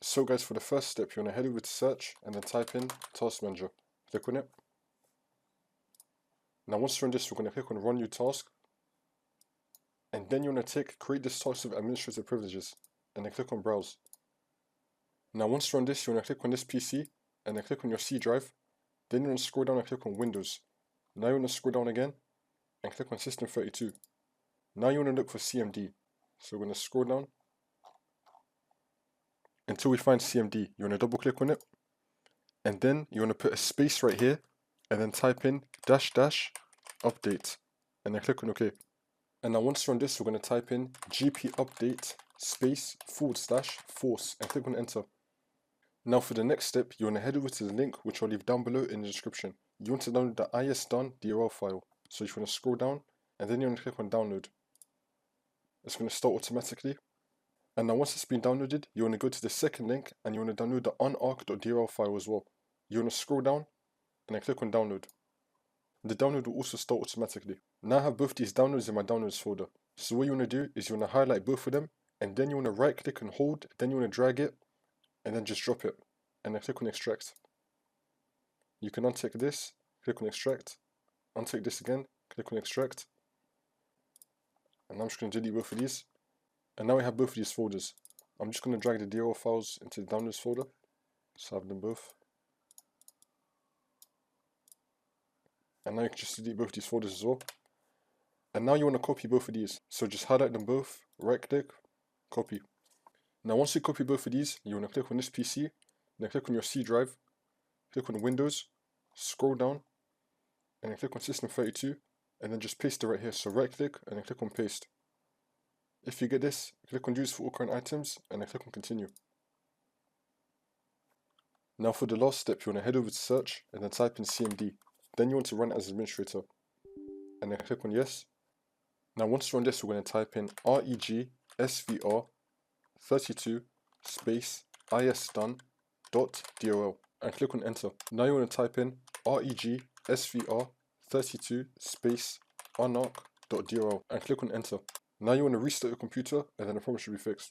So guys, for the first step, you want to head over to search and then type in Task Manager. Click on it. Now once you're on this, we're going to click on Run New Task. And then you want to tick Create this task with administrative privileges. And then click on Browse. Now once you're on this, you want to click on this PC. And then click on your C drive. Then you want to scroll down and click on Windows. Now you want to scroll down again. And click on System 32. Now you want to look for CMD. So we're going to scroll down until we find CMD. You want to double click on it. And then you want to put a space right here. And then type in --update. And then click on OK. And now once you're on this, we're going to type in gp update space /force and click on enter. Now for the next step, you want to head over to the link which I'll leave down below in the description. You want to download the is.dll file. So you want to scroll down and then you want to click on download. It's going to start automatically. And now once it's been downloaded, you want to go to the second link and you want to download the Unarc.dll file as well. You want to scroll down and then click on download. The download will also start automatically. Now I have both these downloads in my downloads folder. So what you want to do is you want to highlight both of them and then you want to right click and hold, then you want to drag it and then just drop it and then click on extract. You can untick this, click on extract, untick this again, click on extract. And I'm just going to delete both of these. And now we have both of these folders. I'm just going to drag the DLL files into the downloads folder. So I have them both. And now you can just delete both these folders as well. And now you want to copy both of these. So just highlight them both, right click, copy. Now once you copy both of these, you want to click on this PC, then click on your C drive, click on Windows, scroll down, and then click on System 32, and then just paste it right here. So right click, and then click on paste. If you get this, click on use for all current items, and then click on continue. Now for the last step, you want to head over to search, and then type in CMD. Then you want to run it as administrator, and then click on yes. Now once you're on this, we're going to type in regsvr 32 space is.done.dll and click on enter. Now you want to type in regsvr 32 space unarc.dll and click on enter. Now you want to restart your computer and then the problem should be fixed.